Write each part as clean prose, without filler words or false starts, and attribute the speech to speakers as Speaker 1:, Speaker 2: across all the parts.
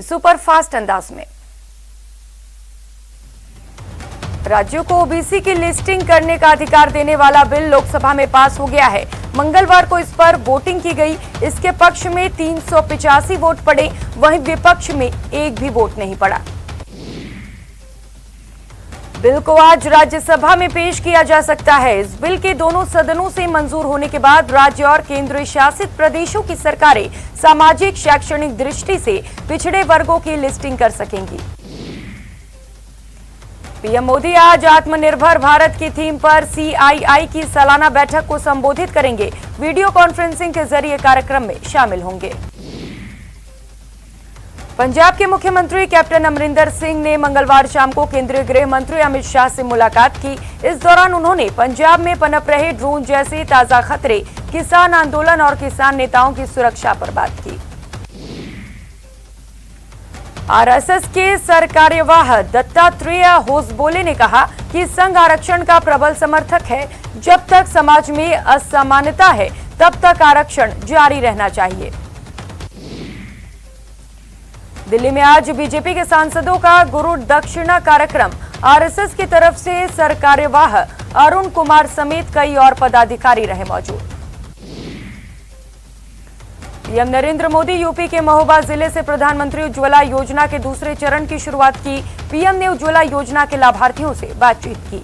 Speaker 1: Superfast अंदाज में। राज्यों को ओबीसी की लिस्टिंग करने का अधिकार देने वाला बिल लोकसभा में पास हो गया है। मंगलवार को इस पर वोटिंग की गई। इसके पक्ष में 385 वोट पड़े, वहीं विपक्ष में एक भी वोट नहीं पड़ा। बिल को आज राज्यसभा में पेश किया जा सकता है। इस बिल के दोनों सदनों से मंजूर होने के बाद राज्य और केंद्र शासित प्रदेशों की सरकारें सामाजिक शैक्षणिक दृष्टि से पिछड़े वर्गों की लिस्टिंग कर सकेंगी। पीएम मोदी आज आत्मनिर्भर भारत की थीम पर सीआईआई की सालाना बैठक को संबोधित करेंगे। वीडियो कॉन्फ्रेंसिंग के जरिए कार्यक्रम में शामिल होंगे। पंजाब के मुख्यमंत्री कैप्टन अमरिंदर सिंह ने मंगलवार शाम को केंद्रीय गृह मंत्री अमित शाह से मुलाकात की। इस दौरान उन्होंने पंजाब में पनप रहे ड्रोन जैसे ताजा खतरे, किसान आंदोलन और किसान नेताओं की सुरक्षा पर बात की। आरएसएस के सरकार्यवाह दत्तात्रेय होसबोले ने कहा कि संघ आरक्षण का प्रबल समर्थक है। जब तक समाज में असमानता है तब तक आरक्षण जारी रहना चाहिए। दिल्ली में आज बीजेपी के सांसदों का गुरु दक्षिणा कार्यक्रम। आरएसएस की तरफ से सरकार्यवाह अरुण कुमार समेत कई और पदाधिकारी रहे मौजूद। पीएम नरेंद्र मोदी यूपी के महोबा जिले से प्रधानमंत्री उज्ज्वला योजना के दूसरे चरण की शुरुआत की। पीएम ने उज्ज्वला योजना के लाभार्थियों से बातचीत की।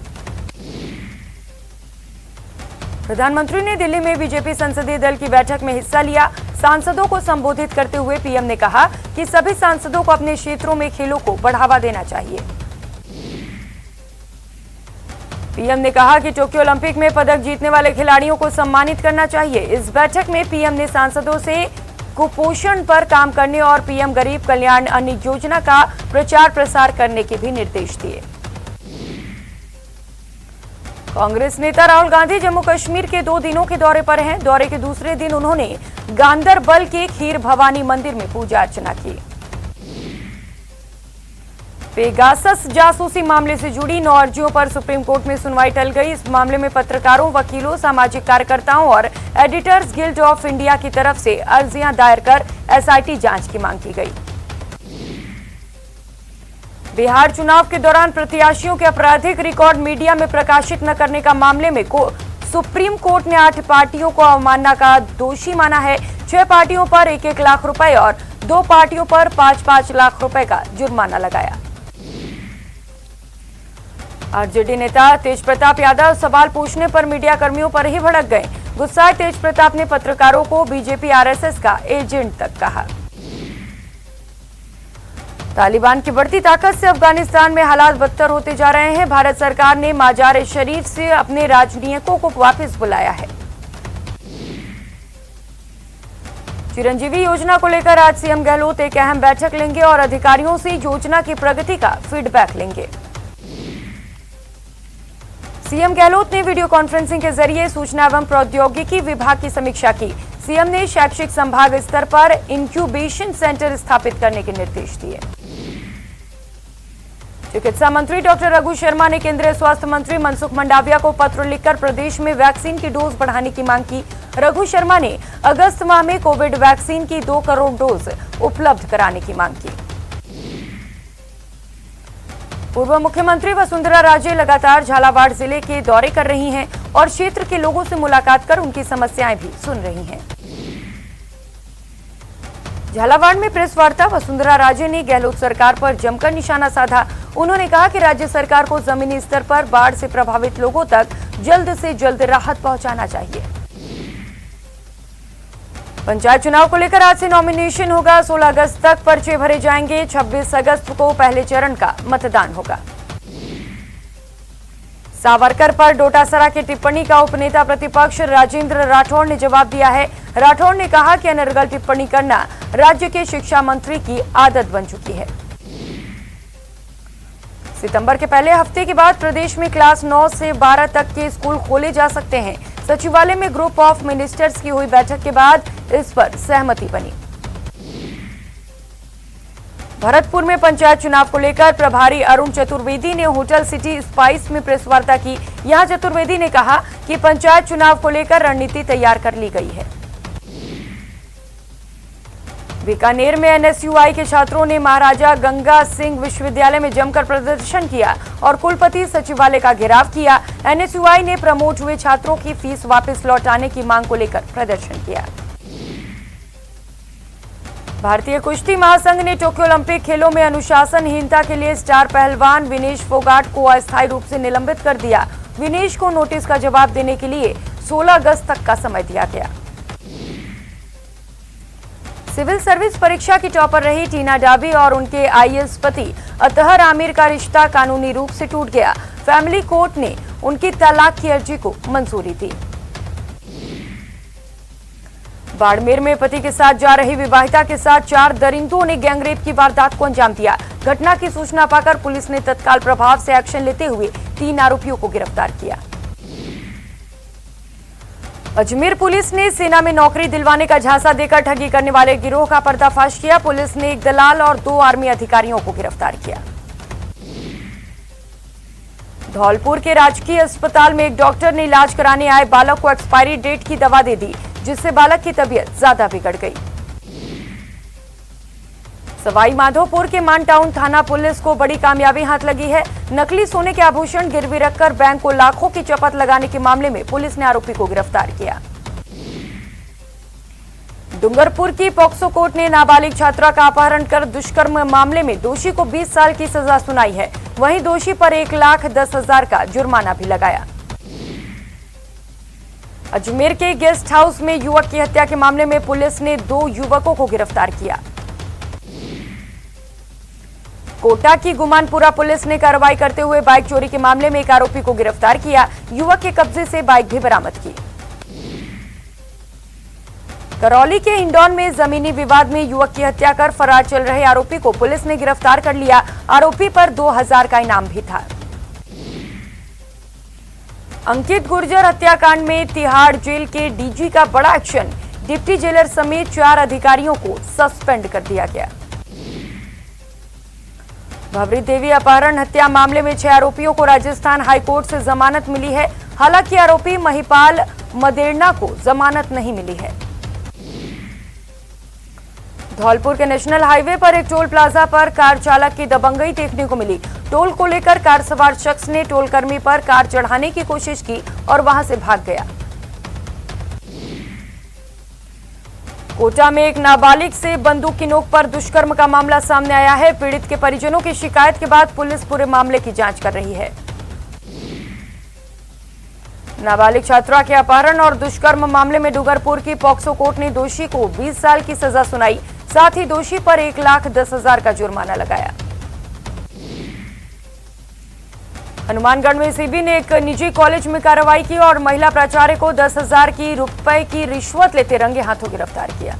Speaker 1: प्रधानमंत्री ने दिल्ली में बीजेपी संसदीय दल की बैठक में हिस्सा लिया। सांसदों को संबोधित करते हुए पीएम ने कहा कि सभी सांसदों को अपने क्षेत्रों में खेलों को बढ़ावा देना चाहिए। पीएम ने कहा कि टोक्यो ओलंपिक में पदक जीतने वाले खिलाड़ियों को सम्मानित करना चाहिए। इस बैठक में पीएम ने सांसदों से कुपोषण पर काम करने और पीएम गरीब कल्याण अन्न योजना का प्रचार प्रसार करने के भी निर्देश दिए। कांग्रेस नेता राहुल गांधी जम्मू कश्मीर के 2 दिनों के दौरे पर हैं। दौरे के दूसरे दिन उन्होंने गांदरबल के खीर भवानी मंदिर में पूजा अर्चना की। पेगासस जासूसी मामले से जुड़ी 9 अर्जियों पर सुप्रीम कोर्ट में सुनवाई टल गई। इस मामले में पत्रकारों, वकीलों, सामाजिक कार्यकर्ताओं और एडिटर्स गिल्ड ऑफ इंडिया की तरफ से अर्जियां दायर कर एसआईटी जांच की मांग की गई। बिहार चुनाव के दौरान प्रत्याशियों के आपराधिक रिकॉर्ड मीडिया में प्रकाशित न करने का मामले में सुप्रीम कोर्ट ने 8 पार्टियों को अवमानना का दोषी माना है। 6 पार्टियों पर 1-1 लाख रुपए और 2 पार्टियों पर 5-5 लाख रुपए का जुर्माना लगाया। आरजेडी नेता तेज प्रताप यादव सवाल पूछने पर मीडिया कर्मियों पर ही भड़क गए। गुस्साए तेज प्रताप ने पत्रकारों को बीजेपी आरएसएस का एजेंट तक कहा। तालिबान की बढ़ती ताकत से अफगानिस्तान में हालात बदतर होते जा रहे हैं। भारत सरकार ने माजार शरीफ से अपने राजनयिकों को वापस बुलाया है। चिरंजीवी योजना को लेकर आज सीएम गहलोत एक अहम बैठक लेंगे और अधिकारियों से योजना की प्रगति का फीडबैक लेंगे। सीएम गहलोत ने वीडियो कॉन्फ्रेंसिंग के जरिए सूचना एवं प्रौद्योगिकी विभाग की समीक्षा की। सीएम ने शैक्षिक संभाग स्तर पर इंक्यूबेशन सेंटर स्थापित करने के निर्देश दिए। चिकित्सा मंत्री डॉक्टर रघु शर्मा ने केंद्रीय स्वास्थ्य मंत्री मनसुख मंडाविया को पत्र लिखकर प्रदेश में वैक्सीन की डोज बढ़ाने की मांग की। रघु शर्मा ने अगस्त माह में कोविड वैक्सीन की 2 करोड़ डोज उपलब्ध कराने की मांग की। पूर्व मुख्यमंत्री वसुंधरा राजे लगातार झालावाड़ जिले के दौरे कर रही हैं और क्षेत्र के लोगों से मुलाकात कर उनकी समस्याएं भी सुन रही हैं। झालावाड़ में प्रेस वार्ता वसुंधरा राजे ने गहलोत सरकार पर जमकर निशाना साधा। उन्होंने कहा कि राज्य सरकार को जमीनी स्तर पर बाढ़ से प्रभावित लोगों तक जल्द से जल्द राहत पहुंचाना चाहिए। पंचायत चुनाव को लेकर आज से नॉमिनेशन होगा। 16 अगस्त तक पर्चे भरे जाएंगे। 26 अगस्त को पहले चरण का मतदान होगा। सावरकर पर डोटासरा की टिप्पणी का उपनेता प्रतिपक्ष राजेंद्र राठौड़ ने जवाब दिया है। राठौड़ ने कहा कि अनर्गल टिप्पणी करना राज्य के शिक्षा मंत्री की आदत बन चुकी है। सितंबर के पहले हफ्ते के बाद प्रदेश में क्लास 9 से 12 तक के स्कूल खोले जा सकते हैं। सचिवालय में ग्रुप ऑफ मिनिस्टर्स की हुई बैठक के बाद इस पर सहमति बनी। भरतपुर में पंचायत चुनाव को लेकर प्रभारी अरुण चतुर्वेदी ने होटल सिटी स्पाइस में प्रेस वार्ता की। यहां चतुर्वेदी ने कहा कि पंचायत चुनाव को लेकर रणनीति तैयार कर ली गई है। बीकानेर में एनएसयूआई के छात्रों ने महाराजा गंगा सिंह विश्वविद्यालय में जमकर प्रदर्शन किया और कुलपति सचिवालय का घेराव किया। एनएसयूआई ने प्रमोट हुए छात्रों की फीस वापस लौटाने की मांग को लेकर प्रदर्शन किया। भारतीय कुश्ती महासंघ ने टोक्यो ओलंपिक खेलों में अनुशासनहीनता के लिए स्टार पहलवान विनेश फोगाट को अस्थायी रूप से निलंबित कर दिया। विनेश को नोटिस का जवाब देने के लिए 16 अगस्त तक का समय दिया गया। सिविल सर्विस परीक्षा की टॉपर रही टीना डाबी और उनके आईएएस पति अतहर आमिर का रिश्ता कानूनी रूप से टूट गया। फैमिली कोर्ट ने उनकी तलाक की अर्जी को मंजूरी दी। बाड़मेर में पति के साथ जा रही विवाहिता के साथ 4 दरिंदों ने गैंगरेप की वारदात को अंजाम दिया। घटना की सूचना पाकर पुलिस ने तत्काल प्रभाव से एक्शन लेते हुए 3 आरोपियों को गिरफ्तार किया। अजमेर पुलिस ने सेना में नौकरी दिलवाने का झांसा देकर ठगी करने वाले गिरोह का पर्दाफाश किया। पुलिस ने एक दलाल और 2 आर्मी अधिकारियों को गिरफ्तार किया। धौलपुर के राजकीय अस्पताल में एक डॉक्टर ने इलाज कराने आए बालक को एक्सपायरी डेट की दवा दे दी, जिससे बालक की तबीयत ज्यादा बिगड़ गई। सवाई माधोपुर के मानटाउन थाना पुलिस को बड़ी कामयाबी हाथ लगी है। नकली सोने के आभूषण गिरवी रखकर बैंक को लाखों की चपत लगाने के मामले में पुलिस ने आरोपी को गिरफ्तार किया। डूंगरपुर की पॉक्सो कोर्ट ने नाबालिग छात्रा का अपहरण कर दुष्कर्म मामले में दोषी को 20 साल की सजा सुनाई है। वहीं दोषी पर 1,10,000 का जुर्माना भी लगाया। अजमेर के गेस्ट हाउस में युवक की हत्या के मामले में पुलिस ने 2 युवकों को गिरफ्तार किया। कोटा की गुमानपुरा पुलिस ने कार्रवाई करते हुए बाइक चोरी के मामले में एक आरोपी को गिरफ्तार किया। युवक के कब्जे से बाइक भी बरामद की। करौली के हिंडौन में जमीनी विवाद में युवक की हत्या कर फरार चल रहे आरोपी को पुलिस ने गिरफ्तार कर लिया। आरोपी पर 2,000 का इनाम भी था। अंकित गुर्जर हत्याकांड में तिहाड़ जेल के डीजी का बड़ा एक्शन। डिप्टी जेलर समेत 4 अधिकारियों को सस्पेंड कर दिया गया। भवरी देवी अपहरण हत्या मामले में 6 आरोपियों को राजस्थान हाईकोर्ट से जमानत मिली है। हालांकि आरोपी महिपाल मदेरना को जमानत नहीं मिली है। धौलपुर के नेशनल हाईवे पर एक टोल प्लाजा पर कार चालक की दबंगई देखने को मिली। टोल को लेकर कार सवार शख्स ने टोल कर्मी पर कार चढ़ाने की कोशिश की और वहां से भाग गया। कोटा में एक नाबालिग से बंदूक की नोक पर दुष्कर्म का मामला सामने आया है। पीड़ित के परिजनों की शिकायत के बाद पुलिस पूरे मामले की जांच कर रही है। नाबालिग छात्रा के अपहरण और दुष्कर्म मामले में डूंगरपुर की पॉक्सो कोर्ट ने दोषी को 20 साल की सजा सुनाई। साथ ही दोषी पर 1,10,000 का जुर्माना लगाया। हनुमानगढ़ में एसीबी ने एक निजी कॉलेज में कार्रवाई की और महिला प्राचार्य को 10,000 रुपए की रिश्वत लेते रंगे हाथों गिरफ्तार किया।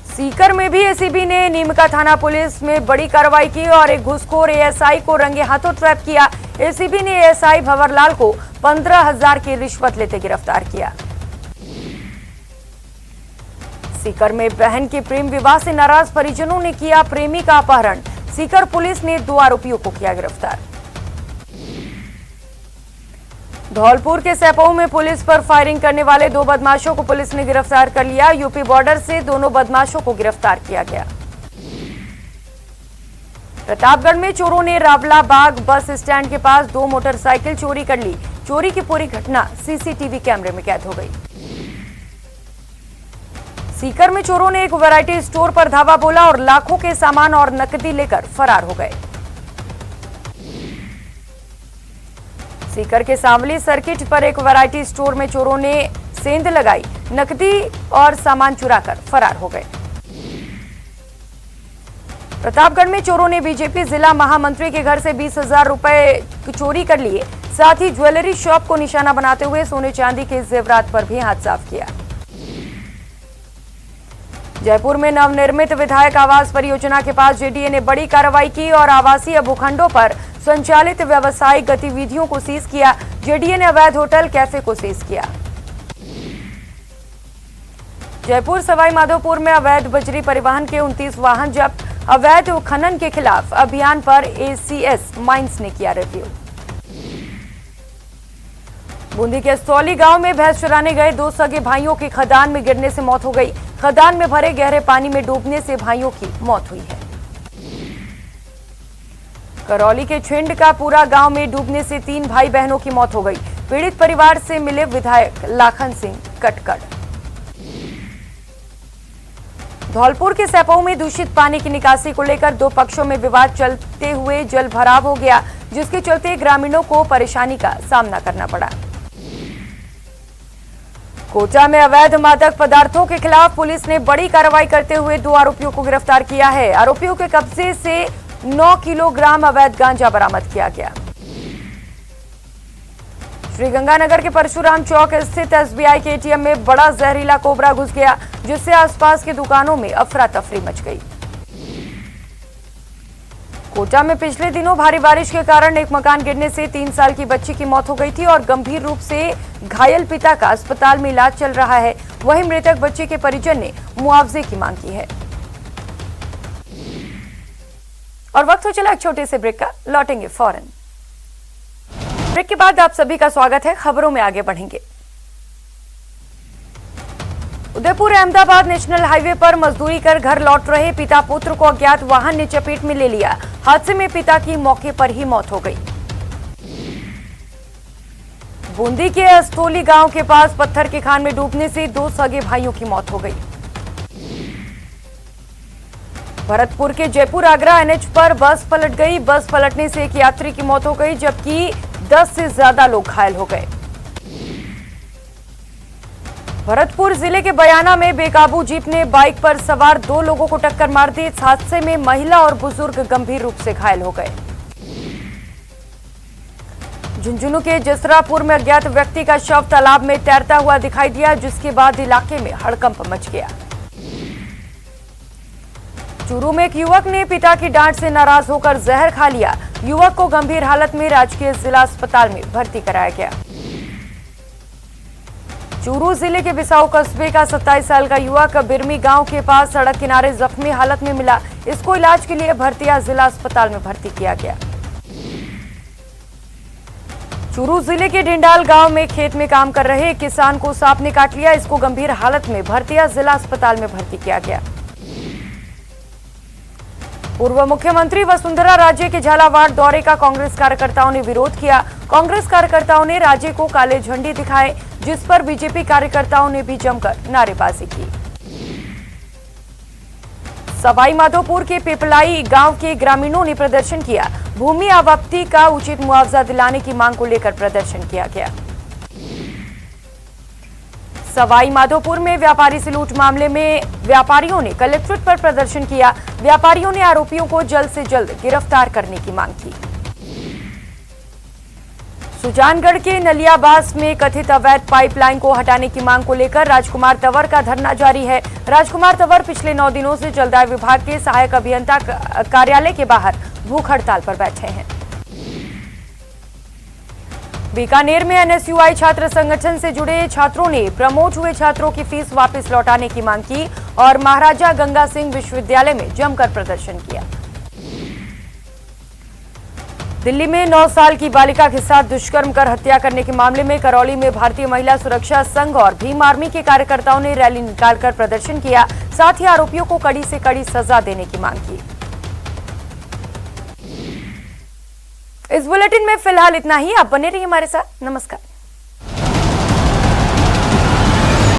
Speaker 1: सीकर में भी एसीबी ने नीमका थाना पुलिस में बड़ी कार्रवाई की और एक घूसखोर एएसआई को रंगे हाथों ट्रैप किया। एसीबी ने एएसआई भंवरलाल को 15,000 की रिश्वत लेते गिरफ्तार किया। सीकर में बहन के प्रेम विवाह से नाराज परिजनों ने किया प्रेमी का अपहरण। सीकर पुलिस ने 2 आरोपियों को किया गिरफ्तार। धौलपुर के सैपऊ में पुलिस पर फायरिंग करने वाले 2 बदमाशों को पुलिस ने गिरफ्तार कर लिया। यूपी बॉर्डर से दोनों बदमाशों को गिरफ्तार किया गया। प्रतापगढ़ में चोरों ने रावलाबाग बस स्टैंड के पास 2 मोटरसाइकिल चोरी कर ली। चोरी की पूरी घटना सीसीटीवी कैमरे में कैद हो गई। सीकर में चोरों ने एक वैरायटी स्टोर पर धावा बोला और लाखों के सामान और नकदी लेकर फरार हो गए। सीकर के सांवली सर्किट पर एक वैरायटी स्टोर में चोरों ने सेंध लगाई, नकदी और सामान चुराकर फरार हो गए। प्रतापगढ़ में चोरों ने बीजेपी जिला महामंत्री के घर से 20,000 रुपए चोरी कर लिए। साथ ही ज्वेलरी शॉप को निशाना बनाते हुए सोने चांदी के जेवरात पर भी हाथ साफ किया। जयपुर में नवनिर्मित विधायक आवास परियोजना के पास जेडीए ने बड़ी कार्रवाई की और आवासीय भूखंडों पर संचालित व्यावसायिक गतिविधियों को सीज किया। जेडीए ने अवैध होटल कैफे को सीज किया। जयपुर सवाई माधोपुर में अवैध बजरी परिवहन के 29 वाहन जब्त। अवैध खनन के खिलाफ अभियान पर एसीएस माइंस ने किया रिव्यू। बूंदी के सौली गांव में भैंस चराने गए 2 सगे भाइयों की खदान में गिरने से मौत हो गई। खदान में भरे गहरे पानी में डूबने से भाइयों की मौत हुई है। करौली के छिंड का पूरा गांव में डूबने से 3 भाई बहनों की मौत हो गई। पीड़ित परिवार से मिले विधायक लाखन सिंह कटकड़। धौलपुर के सैपऊ में दूषित पानी की निकासी को लेकर 2 पक्षों में विवाद चलते हुए जल भराव हो गया, जिसके चलते ग्रामीणों को परेशानी का सामना करना पड़ा। कोटा में अवैध मादक पदार्थों के खिलाफ पुलिस ने बड़ी कार्रवाई करते हुए 2 आरोपियों को गिरफ्तार किया है। आरोपियों के कब्जे से 9 किलोग्राम अवैध गांजा बरामद किया गया। श्रीगंगानगर के परशुराम चौक स्थित एसबीआई के एटीएम में बड़ा जहरीला कोबरा घुस गया, जिससे आसपास की दुकानों में अफरा तफरी मच गई। कोटा में पिछले दिनों भारी बारिश के कारण एक मकान गिरने से 3 साल की बच्ची की मौत हो गई थी और गंभीर रूप से घायल पिता का अस्पताल में इलाज चल रहा है। वहीं मृतक बच्चे के परिजन ने मुआवजे की मांग की है। और वक्त हो चला एक छोटे से ब्रेक का, लौटेंगे फौरन। ब्रेक के बाद आप सभी का स्वागत है। खबरों में आगे बढ़ेंगे। उदयपुर अहमदाबाद नेशनल हाईवे पर मजदूरी कर घर लौट रहे पिता पुत्र को अज्ञात वाहन ने चपेट में ले लिया। हादसे में पिता की मौके पर ही मौत हो गई। बूंदी के अस्तोली गांव के पास पत्थर की खान में डूबने से 2 सगे भाइयों की मौत हो गई। भरतपुर के जयपुर आगरा एनएच पर बस पलट गई। बस पलटने से एक यात्री की मौत हो गई, जबकि 10 से ज्यादा लोग घायल हो गए। भरतपुर जिले के बयाना में बेकाबू जीप ने बाइक पर सवार 2 लोगों को टक्कर मार दी। इस हादसे में महिला और बुजुर्ग गंभीर रूप से घायल हो गए। झुंझुनू के जसरापुर में अज्ञात व्यक्ति का शव तालाब में तैरता हुआ दिखाई दिया, जिसके बाद इलाके में हड़कंप मच गया। चूरू में एक युवक ने पिता की डांट से नाराज होकर जहर खा लिया। युवक को गंभीर हालत में राजकीय जिला अस्पताल में भर्ती कराया गया। चूरू जिले के बिसाऊ कस्बे का 27 साल का युवक बिरमी गांव के पास सड़क किनारे जख्मी हालत में मिला। इसको इलाज के लिए भरतिया जिला अस्पताल में भर्ती किया गया। चूरू जिले के डिंडाल गांव में खेत में काम कर रहे एक किसान को सांप ने काट लिया। इसको गंभीर हालत में भरतिया जिला अस्पताल में भर्ती किया गया। पूर्व मुख्यमंत्री वसुंधरा राजे के झालावाड़ दौरे का कांग्रेस कार्यकर्ताओं ने विरोध किया। कांग्रेस कार्यकर्ताओं ने राजे को काले झंडे दिखाए, जिस पर बीजेपी कार्यकर्ताओं ने भी जमकर नारेबाजी की। सवाई माधोपुर के पिपलाई गांव के ग्रामीणों ने प्रदर्शन किया। भूमि आवंटन का उचित मुआवजा दिलाने की मांग को लेकर प्रदर्शन किया गया। सवाई माधोपुर में व्यापारी से लूट मामले में व्यापारियों ने कलेक्ट्रेट पर प्रदर्शन किया। व्यापारियों ने आरोपियों को जल्द से जल्द गिरफ्तार करने की मांग की। सुजानगढ़ के नलियाबास में कथित अवैध पाइपलाइन को हटाने की मांग को लेकर राजकुमार तंवर का धरना जारी है। राजकुमार तंवर पिछले 9 दिनों से जलदाय विभाग के सहायक अभियंता कार्यालय के बाहर भूख हड़ताल पर बैठे हैं। बीकानेर में एनएसयूआई छात्र संगठन से जुड़े छात्रों ने प्रमोट हुए छात्रों की फीस वापस लौटाने की मांग की और महाराजा गंगा सिंह विश्वविद्यालय में जमकर प्रदर्शन किया। दिल्ली में 9 साल की बालिका के साथ दुष्कर्म कर हत्या करने के मामले में करौली में भारतीय महिला सुरक्षा संघ और भीम आर्मी के कार्यकर्ताओं ने रैली निकालकर प्रदर्शन किया। साथ ही आरोपियों को कड़ी से कड़ी सजा देने की मांग की। इस बुलेटिन में फिलहाल इतना ही। आप बने रहिए हमारे साथ। नमस्कार।